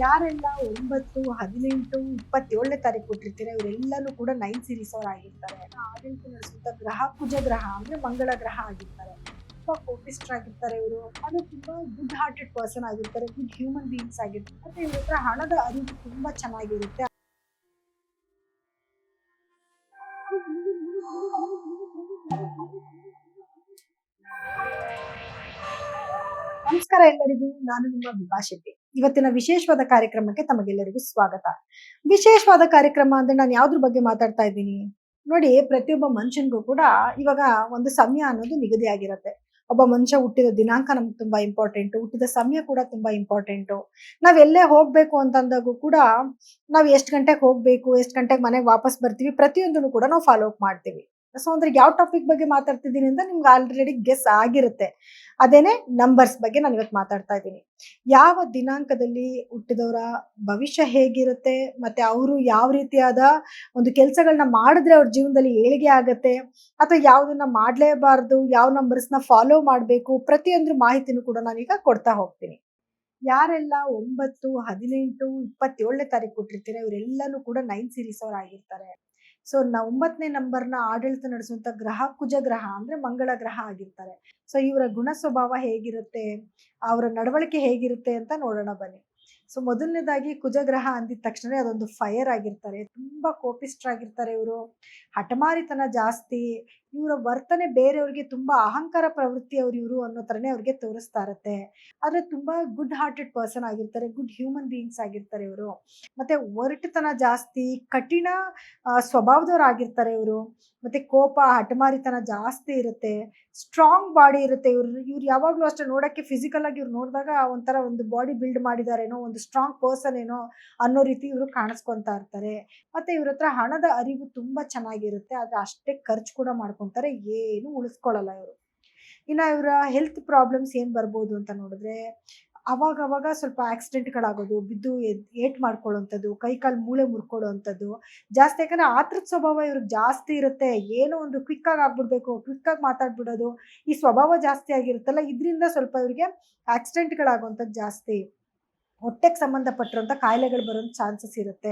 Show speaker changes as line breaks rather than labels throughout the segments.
ಯಾರೆಲ್ಲ 9, 18, 27ನೇ ತಾರೀಕು ಕೊಟ್ಟಿರ್ತೀರ ಇವರೆಲ್ಲನೂ ಕೂಡ 9 ಸೀರೀಸ್ ಅವ್ರು ಆಗಿರ್ತಾರೆ. ಆಡಳಿತ ನಡೆಸುವಂತ ಗ್ರಹ ಕುಜ ಗ್ರಹ ಅಂದ್ರೆ ಮಂಗಳ ಗ್ರಹ ಆಗಿರ್ತಾರೆ. ತುಂಬಾ ಕೋಪಿಷ್ಠರಾಗಿರ್ತಾರೆ ಇವರು. ಅದು ತುಂಬಾ ಗುಡ್ ಹಾರ್ಟೆಡ್ ಪರ್ಸನ್ ಆಗಿರ್ತಾರೆ, ಗುಡ್ ಹ್ಯೂಮನ್ ಬೀಯಿಂಗ್ಸ್ ಆಗಿರ್ತಾರೆ. ಮತ್ತೆ ಇವ್ರ ಹತ್ರ ಹಣದ ಅರಿವು ತುಂಬಾ ಚೆನ್ನಾಗಿರುತ್ತೆ. ನಮಸ್ಕಾರ ಎಲ್ಲರಿಗೂ, ನಾನು ನಿಮ್ಮ ವಿಭಾ ಶೆಟ್ಟಿ. ಇವತ್ತಿನ ವಿಶೇಷವಾದ ಕಾರ್ಯಕ್ರಮಕ್ಕೆ ತಮಗೆಲ್ಲರಿಗೂ ಸ್ವಾಗತ. ವಿಶೇಷವಾದ ಕಾರ್ಯಕ್ರಮ ಅಂದ್ರೆ ನಾನು ಯಾವ್ದ್ರ ಬಗ್ಗೆ ಮಾತಾಡ್ತಾ ಇದ್ದೀನಿ ನೋಡಿ. ಪ್ರತಿಯೊಬ್ಬ ಮನುಷ್ಯನಿಗೂ ಕೂಡ ಇವಾಗ ಒಂದು ಸಮಯ ಅನ್ನೋದು ನಿಗದಿ ಆಗಿರುತ್ತೆ. ಒಬ್ಬ ಮನುಷ್ಯ ಹುಟ್ಟಿದ ದಿನಾಂಕ ನಮ್ಗೆ ತುಂಬಾ ಇಂಪಾರ್ಟೆಂಟ್, ಹುಟ್ಟಿದ ಸಮಯ ಕೂಡ ತುಂಬಾ ಇಂಪಾರ್ಟೆಂಟ್. ನಾವ್ ಎಲ್ಲೇ ಹೋಗ್ಬೇಕು ಅಂತಂದಾಗೂ ಕೂಡ ನಾವ್ ಎಷ್ಟ್ ಗಂಟೆಗೆ ಹೋಗ್ಬೇಕು, ಎಷ್ಟ್ ಗಂಟೆಗೆ ಮನೆಗೆ ವಾಪಸ್ ಬರ್ತೀವಿ, ಪ್ರತಿಯೊಂದನ್ನು ಕೂಡ ನಾವು ಫಾಲೋ ಅಪ್ ಮಾಡ್ತೀವಿ. ಸೊ ಅಂದ್ರೆ ಯಾವ ಟಾಪಿಕ್ ಬಗ್ಗೆ ಮಾತಾಡ್ತಿದ್ದೀನಿ ಅಂತ ನಿಮ್ಗೆ ಆಲ್ರೆಡಿ ಗೆಸ್ ಆಗಿರುತ್ತೆ. ಅದೇನೆ ನಂಬರ್ಸ್ ಬಗ್ಗೆ ನಾನು ಇವತ್ತು ಮಾತಾಡ್ತಾ ಇದ್ದೀನಿ. ಯಾವ ದಿನಾಂಕದಲ್ಲಿ ಹುಟ್ಟಿದವರ ಭವಿಷ್ಯ ಹೇಗಿರುತ್ತೆ, ಮತ್ತೆ ಅವರು ಯಾವ ರೀತಿಯಾದ ಒಂದು ಕೆಲಸಗಳನ್ನ ಮಾಡಿದ್ರೆ ಅವ್ರ ಜೀವನದಲ್ಲಿ ಏಳಿಗೆ ಆಗತ್ತೆ, ಅಥವಾ ಯಾವ್ದನ್ನ ಮಾಡ್ಲೇಬಾರ್ದು, ಯಾವ ನಂಬರ್ಸ್ನ ಫಾಲೋ ಮಾಡಬೇಕು, ಪ್ರತಿಯೊಂದು ಮಾಹಿತಿನೂ ಕೂಡ ನಾನೀಗ ಕೊಡ್ತಾ ಹೋಗ್ತೀನಿ. ಯಾರೆಲ್ಲ 9, 18, 27ನೇ ತಾರೀಕು ಕೊಟ್ಟಿರ್ತೀರ ಇವರೆಲ್ಲನೂ ಕೂಡ 9 ಸೀರೀಸ್ ಅವ್ರು ಆಗಿರ್ತಾರೆ. ಸೊ 9ನೇ ನಂಬರ್ನ ಆಡಳಿತ ನಡೆಸುವಂತ ಗ್ರಹ ಕುಜ ಗ್ರಹ ಅಂದ್ರೆ ಮಂಗಳ ಗ್ರಹ ಆಗಿರ್ತಾರೆ. ಸೊ ಇವರ ಗುಣ ಸ್ವಭಾವ ಹೇಗಿರುತ್ತೆ, ಅವರ ನಡವಳಿಕೆ ಹೇಗಿರುತ್ತೆ ಅಂತ ನೋಡೋಣ ಬನ್ನಿ. ಸೊ ಮೊದಲನೇದಾಗಿ ಕುಜಗ್ರಹ ಅಂದಿದ ತಕ್ಷಣ ಅದೊಂದು ಫೈರ್ ಆಗಿರ್ತಾರೆ. ತುಂಬಾ ಕೋಪಿಷ್ಠರಾಗಿರ್ತಾರೆ ಇವರು. ಹಠಮಾರಿತನ ಜಾಸ್ತಿ. ಇವರ ವರ್ತನೆ ಬೇರೆಯವ್ರಿಗೆ ತುಂಬಾ ಅಹಂಕಾರ ಪ್ರವೃತ್ತಿ ಇವರು ಅನ್ನೋ ತರನೇ ಅವ್ರಿಗೆ ತೋರಿಸ್ತಾ ಇರತ್ತೆ. ಆದ್ರೆ ತುಂಬಾ ಗುಡ್ ಹಾರ್ಟೆಡ್ ಪರ್ಸನ್ ಆಗಿರ್ತಾರೆ, ಗುಡ್ ಹ್ಯೂಮನ್ ಬೀಯಿಂಗ್ಸ್ ಆಗಿರ್ತಾರೆ ಇವರು. ಮತ್ತೆ ಒರಟುತನ ಜಾಸ್ತಿ, ಕಠಿಣ ಸ್ವಭಾವದವ್ರು ಆಗಿರ್ತಾರೆ ಇವರು. ಮತ್ತೆ ಕೋಪ, ಹಠಮಾರಿತನ ಜಾಸ್ತಿ ಇರುತ್ತೆ. ಸ್ಟ್ರಾಂಗ್ ಬಾಡಿ ಇರುತ್ತೆ ಇವ್ರು ಯಾವಾಗ್ಲೂ ಅಷ್ಟೇ. ನೋಡಕ್ಕೆ ಫಿಸಿಕಲ್ ಆಗಿ ಇವ್ರು ನೋಡಿದಾಗ ಒಂಥರ ಒಂದು ಬಾಡಿ ಬಿಲ್ಡ್ ಮಾಡಿದಾರೇನೋ, ಒಂದು ಸ್ಟ್ರಾಂಗ್ ಪರ್ಸನ್ ಏನೋ ಅನ್ನೋ ರೀತಿ ಇವರು ಕಾಣಿಸ್ಕೊಂತಾ ಇರ್ತಾರೆ. ಮತ್ತೆ ಇವ್ರ ಹತ್ರ ಹಣದ ಅರಿವು ತುಂಬಾ ಚೆನ್ನಾಗಿರುತ್ತೆ, ಆದ್ರೆ ಅಷ್ಟೇ ಖರ್ಚು ಕೂಡ ಮಾಡ್ಕೊಂತಾರೆ, ಏನು ಉಳಿಸ್ಕೊಳ್ಳಲ್ಲ ಇವರು. ಇನ್ನ ಇವರ ಹೆಲ್ತ್ ಪ್ರಾಬ್ಲಮ್ಸ್ ಏನ್ ಬರ್ಬೋದು ಅಂತ ನೋಡಿದ್ರೆ, ಅವಾಗ ಸ್ವಲ್ಪ ಆಕ್ಸಿಡೆಂಟ್ಗಳಾಗೋದು, ಬಿದ್ದು ಏಟ್ ಮಾಡ್ಕೊಳ್ಳೋಂಥದ್ದು, ಕೈ ಕಾಲು ಮೂಳೆ ಮುರ್ಕೊಳ್ಳೋಂಥದ್ದು ಜಾಸ್ತಿ. ಯಾಕಂದ್ರೆ ಆತೃತ ಸ್ವಭಾವ ಇವ್ರಿಗೆ ಜಾಸ್ತಿ ಇರುತ್ತೆ. ಏನೋ ಒಂದು ಕ್ವಿಕ್ ಆಗಿ ಆಗ್ಬಿಡ್ಬೇಕು, ಕ್ವಿಕ್ ಆಗಿ ಮಾತಾಡ್ಬಿಡೋದು, ಈ ಸ್ವಭಾವ ಜಾಸ್ತಿ ಆಗಿರುತ್ತಲ್ಲ, ಇದರಿಂದ ಸ್ವಲ್ಪ ಇವ್ರಿಗೆ ಆಕ್ಸಿಡೆಂಟ್ಗಳಾಗುವಂಥದ್ದು ಜಾಸ್ತಿ. ಹೊಟ್ಟೆಗೆ ಸಂಬಂಧಪಟ್ಟಿರುವಂಥ ಕಾಯಿಲೆಗಳು ಬರೋ ಚಾನ್ಸಸ್ ಇರುತ್ತೆ.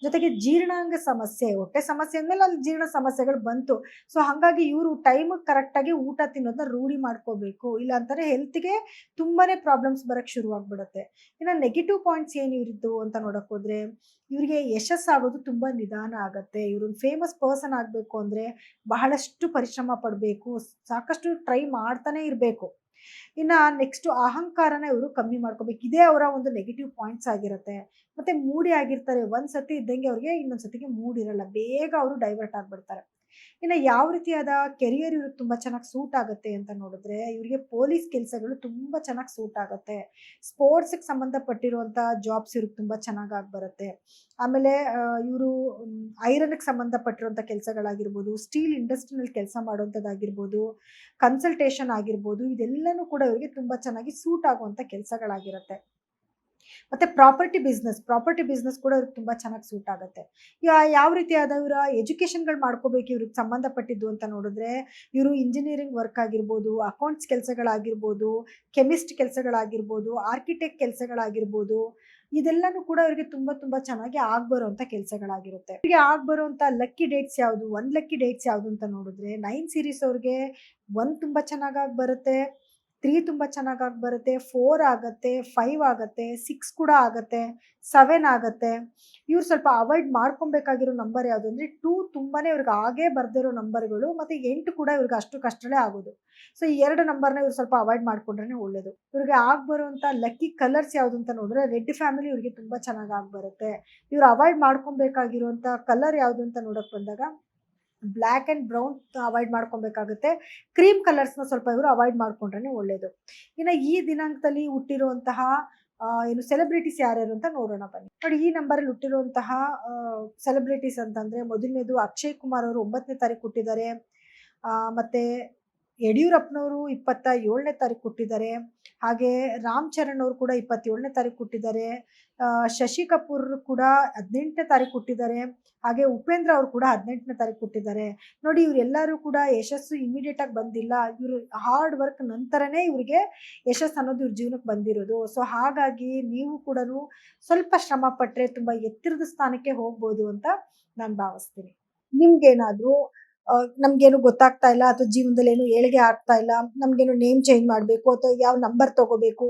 ಜೊತೆಗೆ ಜೀರ್ಣಾಂಗ ಸಮಸ್ಯೆ, ಹೊಟ್ಟೆ ಸಮಸ್ಯೆ ಅಂದಮೇಲೆ ಅಲ್ಲಿ ಜೀರ್ಣ ಸಮಸ್ಯೆಗಳು ಬಂತು. ಸೊ ಹಾಗಾಗಿ ಇವರು ಟೈಮಿಗೆ ಕರೆಕ್ಟಾಗಿ ಊಟ ತಿನ್ನೋದನ್ನ ರೂಢಿ ಮಾಡ್ಕೋಬೇಕು, ಇಲ್ಲ ಅಂತಾರೆ ಹೆಲ್ತ್ಗೆ ತುಂಬಾನೇ ಪ್ರಾಬ್ಲಮ್ಸ್ ಬರಕ್ಕೆ ಶುರುವಾಗ್ಬಿಡುತ್ತೆ. ಇನ್ನು ನೆಗೆಟಿವ್ ಪಾಯಿಂಟ್ಸ್ ಏನು ಇವ್ರದ್ದು ಅಂತ ನೋಡಕ್ ಹೋದ್ರೆ, ಇವರಿಗೆ ಯಶಸ್ಸಾಗೋದು ತುಂಬಾ ನಿಧಾನ ಆಗತ್ತೆ. ಇವ್ರೊಂದು ಫೇಮಸ್ ಪರ್ಸನ್ ಆಗಬೇಕು ಅಂದ್ರೆ ಬಹಳಷ್ಟು ಪರಿಶ್ರಮ ಪಡಬೇಕು, ಸಾಕಷ್ಟು ಟ್ರೈ ಮಾಡ್ತಾನೆ ಇರಬೇಕು. ಇನ್ನ ನೆಕ್ಸ್ಟ್ ಅಹಂಕಾರನ ಇವರು ಕಮ್ಮಿ ಮಾಡ್ಕೋಬೇಕು. ಇದೇ ಅವರ ಒಂದು ನೆಗೆಟಿವ್ ಪಾಯಿಂಟ್ಸ್ ಆಗಿರುತ್ತೆ. ಮತ್ತೆ ಮೂಡಿ ಆಗಿರ್ತಾರೆ. ಒಂದ್ಸತಿ ಇದ್ದಂಗೆ ಅವ್ರಿಗೆ ಇನ್ನೊಂದ್ಸತಿಗೆ ಮೂಡ್ ಇರಲ್ಲ, ಬೇಗ ಅವರು ಡೈವರ್ಟ್ ಆಗ್ಬಿಡ್ತಾರೆ. ಇನ್ನು ಯಾವ ರೀತಿಯಾದ ಕೆರಿಯರ್ ಇವ್ರಿಗೆ ತುಂಬಾ ಚೆನ್ನಾಗಿ ಸೂಟ್ ಆಗುತ್ತೆ ಅಂತ ನೋಡಿದ್ರೆ, ಇವರಿಗೆ ಪೊಲೀಸ್ ಕೆಲಸಗಳು ತುಂಬಾ ಚೆನ್ನಾಗಿ ಸೂಟ್ ಆಗುತ್ತೆ. ಸ್ಪೋರ್ಟ್ಸ್ಗೆ ಸಂಬಂಧಪಟ್ಟಿರುವಂತ ಜಾಬ್ಸ್ ಇವ್ರಿಗೆ ತುಂಬಾ ಚೆನ್ನಾಗಿ ಬರುತ್ತೆ. ಆಮೇಲೆ ಇವರು ಐರನ್ಗೆ ಸಂಬಂಧಪಟ್ಟಿರುವಂತ ಕೆಲಸಗಳಾಗಿರ್ಬೋದು, ಸ್ಟೀಲ್ ಇಂಡಸ್ಟ್ರಿನಲ್ಲಿ ಕೆಲಸ ಮಾಡುವಂಥದ್ದಾಗಿರ್ಬೋದು, ಕನ್ಸಲ್ಟೇಷನ್ ಆಗಿರ್ಬೋದು, ಇದೆಲ್ಲನೂ ಕೂಡ ಇವರಿಗೆ ತುಂಬಾ ಚೆನ್ನಾಗಿ ಸೂಟ್ ಆಗುವಂತ ಕೆಲಸಗಳಾಗಿರುತ್ತೆ. ಮತ್ತೆ ಪ್ರಾಪರ್ಟಿ ಬಿಸ್ನೆಸ್ ಕೂಡ ಇವ್ರಿಗೆ ತುಂಬಾ ಚೆನ್ನಾಗಿ ಸೂಟ್ ಆಗುತ್ತೆ. ಯಾವ ರೀತಿಯಾದ ಇವರ ಎಜುಕೇಶನ್ಗಳು ಮಾಡ್ಕೋಬೇಕು ಇವ್ರಿಗೆ ಸಂಬಂಧಪಟ್ಟಿದ್ದು ಅಂತ ನೋಡಿದ್ರೆ, ಇವರು ಇಂಜಿನಿಯರಿಂಗ್ ವರ್ಕ್ ಆಗಿರ್ಬೋದು, ಅಕೌಂಟ್ಸ್ ಕೆಲಸಗಳಾಗಿರ್ಬೋದು, ಕೆಮಿಸ್ಟ್ ಕೆಲಸಗಳಾಗಿರ್ಬೋದು, ಆರ್ಕಿಟೆಕ್ಟ್ ಕೆಲಸಗಳಾಗಿರ್ಬೋದು, ಇದೆಲ್ಲನೂ ಕೂಡ ಇವರಿಗೆ ತುಂಬಾ ಚೆನ್ನಾಗಿ ಆಗ್ಬರುವಂತ ಕೆಲಸಗಳಾಗಿರುತ್ತೆ. ಇವರಿಗೆ ಆಗ್ಬರುವಂತ ಲಕ್ಕಿ ಡೇಟ್ಸ್ ಯಾವುದು, ಲಕ್ಕಿ ಡೇಟ್ಸ್ ಯಾವುದು ಅಂತ ನೋಡಿದ್ರೆ, 9 ಸೀರೀಸ್ ಅವ್ರಿಗೆ 1 ತುಂಬಾ ಚೆನ್ನಾಗಿ ಬರುತ್ತೆ, 3 ತುಂಬಾ ಚೆನ್ನಾಗಿ ಬರುತ್ತೆ, 4 ಆಗತ್ತೆ, 5 ಆಗತ್ತೆ, 6 ಕೂಡ ಆಗತ್ತೆ, 7 ಆಗತ್ತೆ. ಇವ್ರು ಸ್ವಲ್ಪ ಅವಾಯ್ಡ್ ಮಾಡ್ಕೊಬೇಕಾಗಿರೋ ನಂಬರ್ ಯಾವುದು ಅಂದ್ರೆ 2 ತುಂಬಾನೇ ಇವ್ರಿಗೆ ಆಗೇ ಬರ್ದಿರೋ ನಂಬರ್ಗಳು, ಮತ್ತೆ 8 ಕೂಡ ಇವ್ರಿಗೆ ಅಷ್ಟರಲ್ಲೇ ಆಗೋದು. ಸೊ ಈ 2 ನಂಬರ್ನ ಇವ್ರು ಸ್ವಲ್ಪ ಅವಾಯ್ಡ್ ಮಾಡ್ಕೊಂಡ್ರೆ ಒಳ್ಳೇದು. ಇವ್ರಿಗೆ ಬರುವಂತ ಲಕ್ಕಿ ಕಲರ್ಸ್ ಯಾವುದು ಅಂತ ನೋಡಿದ್ರೆ, ರೆಡ್ ಫ್ಯಾಮಿಲಿ ಇವ್ರಿಗೆ ತುಂಬಾ ಚೆನ್ನಾಗಿ ಬರುತ್ತೆ. ಇವ್ರು ಅವಾಯ್ಡ್ ಮಾಡ್ಕೊಬೇಕಾಗಿರುವಂತ ಕಲರ್ ಯಾವುದು ಅಂತ ನೋಡಕ್ ಬಂದಾಗ, ಬ್ಲ್ಯಾಕ್ ಅಂಡ್ ಬ್ರೌನ್ ಅವಾಯ್ಡ್ ಮಾಡ್ಕೊಬೇಕಾಗುತ್ತೆ. ಕ್ರೀಮ್ ಕಲರ್ಸ್ನ ಸ್ವಲ್ಪ ಇವರು ಅವಾಯ್ಡ್ ಮಾಡ್ಕೊಂಡ್ರೆ ಒಳ್ಳೇದು. ಇನ್ನು ಈ ದಿನಾಂಕದಲ್ಲಿ ಹುಟ್ಟಿರುವಂತಹ ಏನು ಸೆಲೆಬ್ರಿಟೀಸ್ ಯಾರ್ಯಾರು ಅಂತ ನೋಡೋಣ ಬನ್ನಿ. ನೋಡಿ, ಈ ನಂಬರಲ್ಲಿ ಹುಟ್ಟಿರುವಂತಹ ಸೆಲೆಬ್ರಿಟೀಸ್ ಅಂತಂದ್ರೆ, ಮೊದಲನೇದು ಅಕ್ಷಯ್ ಕುಮಾರ್ ಅವರು 9ನೇ ತಾರೀಕು ಹುಟ್ಟಿದ್ದಾರೆ. ಮತ್ತೆ ಯಡಿಯೂರಪ್ಪನವರು 27ನೇ ತಾರೀಕು ಹುಟ್ಟಿದ್ದಾರೆ. ಹಾಗೆ ರಾಮ್ ಚರಣ್ ಅವರು ಕೂಡ 27ನೇ ತಾರೀಕು ಹುಟ್ಟಿದ್ದಾರೆ. ಶಶಿ ಕಪೂರ್ ಕೂಡ 18ನೇ ತಾರೀಕು ಹುಟ್ಟಿದ್ದಾರೆ. ಹಾಗೆ ಉಪೇಂದ್ರ ಅವರು ಕೂಡ 18ನೇ ತಾರೀಕು ಹುಟ್ಟಿದ್ದಾರೆ. ನೋಡಿ ಇವರೆಲ್ಲರೂ ಕೂಡ ಯಶಸ್ಸು ಇಮಿಡಿಯೇಟ್ ಆಗಿ ಬಂದಿಲ್ಲ. ಇವರು ಹಾರ್ಡ್ ವರ್ಕ್ ನಂತರನೇ ಇವರಿಗೆ ಯಶಸ್ಸು ಅನ್ನೋದು ಇವ್ರ ಜೀವನಕ್ಕೆ ಬಂದಿರೋದು. ಸೊ ಹಾಗಾಗಿ ನೀವು ಕೂಡ ಸ್ವಲ್ಪ ಶ್ರಮ ಪಟ್ರೆ ತುಂಬಾ ಎತ್ತರದ ಸ್ಥಾನಕ್ಕೆ ಹೋಗ್ಬೋದು ಅಂತ ನಾನು ಭಾವಿಸ್ತೀನಿ. ನಿಮ್ಗೇನಾದ್ರೂ ನಮ್ಗೇನು ಗೊತ್ತಾಗ್ತಾ ಇಲ್ಲ ಅಥವಾ ಜೀವನದಲ್ಲಿ ಏನು ಏಳಿಗೆ ಆಗ್ತಾ ಇಲ್ಲ, ನಮ್ಗೇನು ನೇಮ್ ಚೇಂಜ್ ಮಾಡಬೇಕು ಅಥವಾ ಯಾವ ನಂಬರ್ ತಗೋಬೇಕು,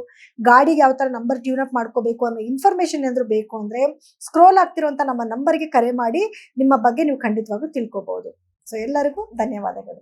ಗಾಡಿಗೆ ಯಾವ ತರ ನಂಬರ್ ಟ್ಯೂನ್ ಅಪ್ ಮಾಡ್ಕೋಬೇಕು ಅನ್ನೋ ಇನ್ಫಾರ್ಮೇಶನ್ ಏನಾದ್ರು ಬೇಕು ಅಂದ್ರೆ ಸ್ಕ್ರೋಲ್ ಆಗ್ತಿರುವಂತ ನಮ್ಮ ನಂಬರ್ಗೆ ಕರೆ ಮಾಡಿ ನಿಮ್ಮ ಬಗ್ಗೆ ನೀವು ಖಂಡಿತವಾಗ್ಲೂ ತಿಳ್ಕೊಬಹುದು. ಸೊ ಎಲ್ಲರಿಗೂ ಧನ್ಯವಾದಗಳು.